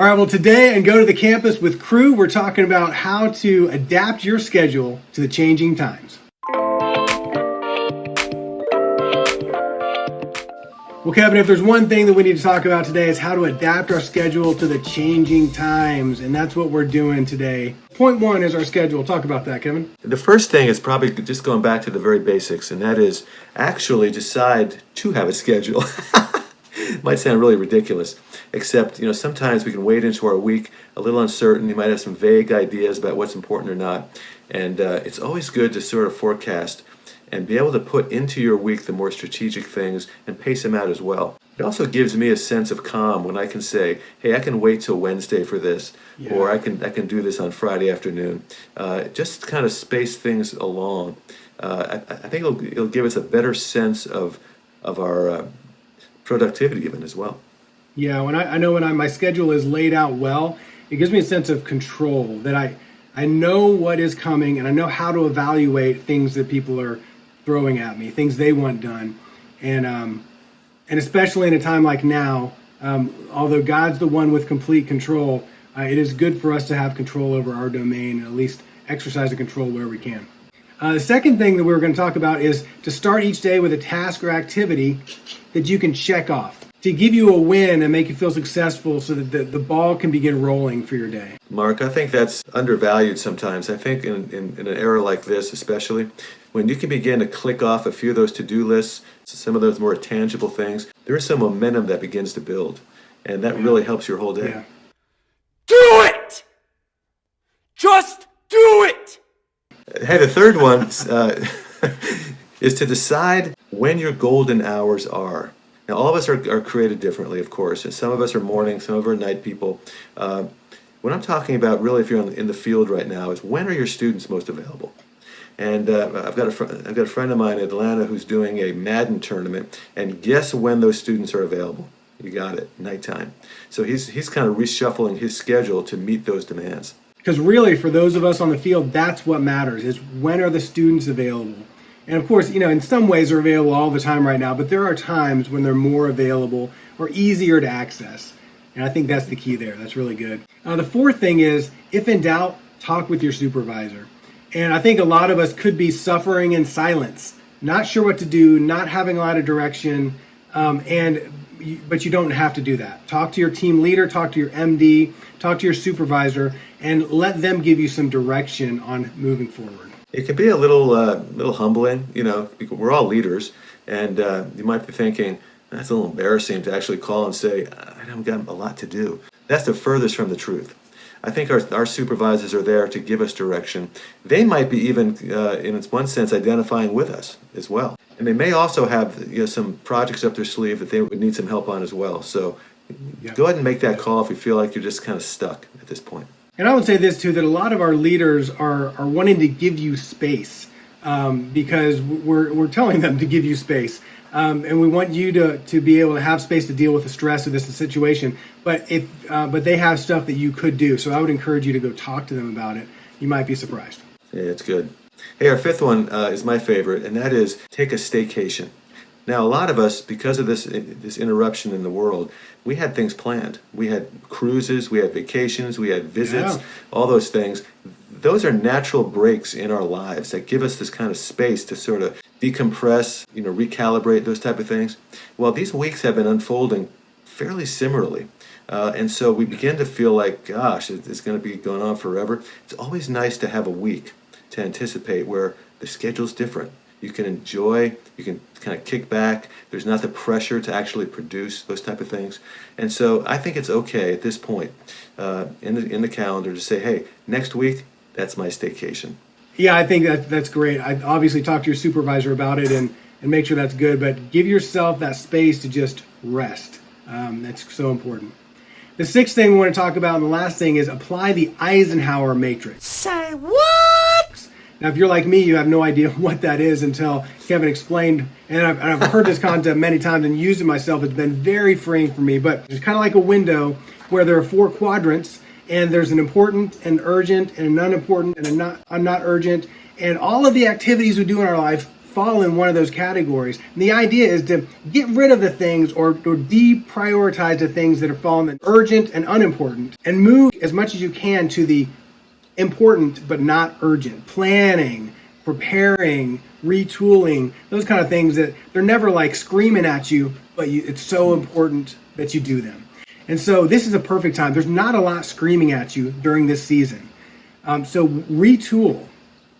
All right, well, today and Go to the Campus with Crew, we're talking about how to adapt your schedule to the changing times. Well, Kevin, if there's one thing that we need to talk about today is how to adapt our schedule to the changing times, and that's what we're doing today. Point one is our schedule. Talk about that, Kevin. The first thing is probably just going back to the very basics, and that is actually decide to have a schedule. Might sound really ridiculous, except sometimes we can wade into our week a little uncertain. You might have some vague ideas about what's important or not, and it's always good to sort of forecast and be able to put into your week the more strategic things and pace them out as well. It also gives me a sense of calm when I can say, hey, I can wait till Wednesday for this, or I can do this on Friday afternoon. Just kind of space things along. I think it'll give us a better sense of our productivity even as well. Yeah, I know when my schedule is laid out well, it gives me a sense of control, that I know what is coming and I know how to evaluate things that people are throwing at me, things they want done. And especially in a time like now, although God's the one with complete control, it is good for us to have control over our domain and at least exercise the control where we can. The second thing that we're going to talk about is to start each day with a task or activity that you can check off, to give you a win and make you feel successful so that the ball can begin rolling for your day. Mark, I think that's undervalued sometimes. I think in an era like this especially, when you can begin to click off a few of those to-do lists, some of those more tangible things, there is some momentum that begins to build, and that really helps your whole day. Yeah. Do it! Just do it! Hey, the third one is to decide when your golden hours are. Now, all of us are created differently, of course, and some of us are morning, some of us are night people. What I'm talking about, really, if you're in the field right now, is when are your students most available? And I've got a friend of mine in Atlanta who's doing a Madden tournament, and guess when those students are available? You got it, nighttime. So he's kind of reshuffling his schedule to meet those demands. Because really, for those of us on the field, that's what matters, is when are the students available? And of course, in some ways they're available all the time right now, but there are times when they're more available or easier to access. And I think that's the key there. That's really good. The fourth thing is, if in doubt, talk with your supervisor. And I think a lot of us could be suffering in silence, not sure what to do, not having a lot of direction, but you don't have to do that. Talk to your team leader, talk to your MD, talk to your supervisor, and let them give you some direction on moving forward. It can be a little humbling, because we're all leaders, and you might be thinking, that's a little embarrassing to actually call and say, I don't got a lot to do. That's the furthest from the truth. I think our supervisors are there to give us direction. They might be even, in one sense, identifying with us as well. And they may also have some projects up their sleeve that they would need some help on as well. So go ahead and make that call if you feel like you're just kind of stuck at this point. And I would say this too, that a lot of our leaders are wanting to give you space because we're telling them to give you space. And we want you to be able to have space to deal with the stress of this situation. But but they have stuff that you could do. So I would encourage you to go talk to them about it. You might be surprised. Yeah, it's good. Hey, our fifth one is my favorite, and that is take a staycation. Now, a lot of us, because of this interruption in the world, we had things planned. We had cruises, we had vacations, we had visits, all those things. Those are natural breaks in our lives that give us this kind of space to sort of decompress, recalibrate, those type of things. Well, these weeks have been unfolding fairly similarly. And so we begin to feel like, gosh, it's going to be going on forever. It's always nice to have a week to anticipate where the schedule's different. You can enjoy, you can kind of kick back. There's not the pressure to actually produce those type of things. And so I think it's okay at this point in the calendar to say, hey, next week, that's my staycation. Yeah, I think that's great. I obviously talk to your supervisor about it and make sure that's good, but give yourself that space to just rest. That's so important. The sixth thing we want to talk about, and the last thing, is apply the Eisenhower matrix. Say what? Now, if you're like me, you have no idea what that is until Kevin explained, and I've heard this concept many times and used it myself. It's been very freeing for me, but it's kind of like a window where there are 4 quadrants, and there's an important, an urgent, and an unimportant, and a not urgent, and all of the activities we do in our life fall in one of those categories. And the idea is to get rid of the things or deprioritize the things that are falling urgent and unimportant and move as much as you can to the important but not urgent. Planning, preparing, retooling, those kind of things that they're never like screaming at you, but it's so important that you do them. And so this is a perfect time. There's not a lot screaming at you during this season. So retool,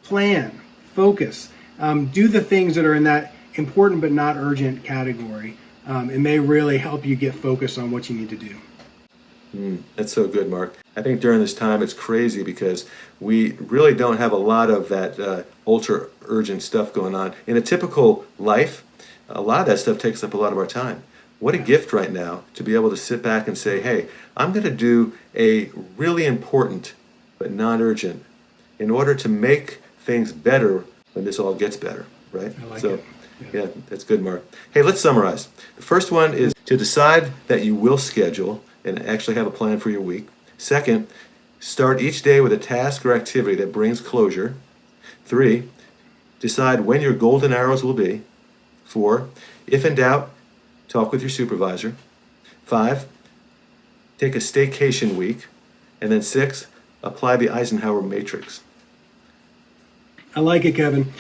plan, focus, do the things that are in that important but not urgent category. It may really help you get focused on what you need to do. That's so good, Mark. I think during this time it's crazy because we really don't have a lot of that ultra urgent stuff going on. In a typical life, a lot of that stuff takes up a lot of our time. What a gift right now to be able to sit back and say, hey, I'm going to do a really important but non-urgent in order to make things better when this all gets better, right? I like it. Yeah, that's good, Mark. Hey, let's summarize. The first one is to decide that you will schedule and actually have a plan for your week. Second, start each day with a task or activity that brings closure. 3, decide when your golden hours will be. 4, if in doubt, talk with your supervisor. 5, take a staycation week. And then 6, apply the Eisenhower matrix. I like it, Kevin.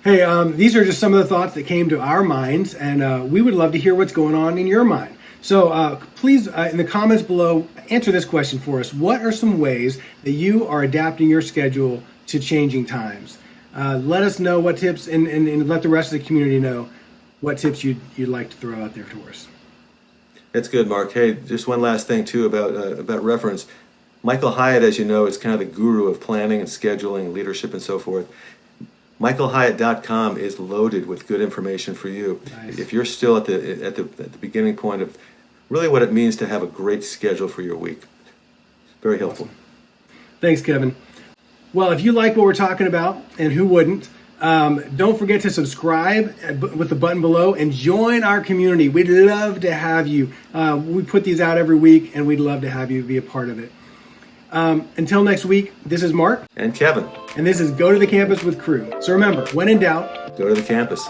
Hey, these are just some of the thoughts that came to our minds, and we would love to hear what's going on in your mind. So please, in the comments below, answer this question for us. What are some ways that you are adapting your schedule to changing times? Let us know what tips, and let the rest of the community know what tips you'd like to throw out there to us. That's good, Mark. Hey, just one last thing, too, about reference. Michael Hyatt, as you know, is kind of the guru of planning and scheduling, leadership, and so forth. MichaelHyatt.com is loaded with good information for you. Nice. If you're still at the beginning point of really what it means to have a great schedule for your week. Very helpful. Awesome. Thanks, Kevin. Well, if you like what we're talking about, and who wouldn't, don't forget to subscribe with the button below and join our community. We'd love to have you. We put these out every week, and we'd love to have you be a part of it. Until next week, this is Mark. And Kevin. And this is Go to the Campus with Crew. So remember, when in doubt, Go to the campus.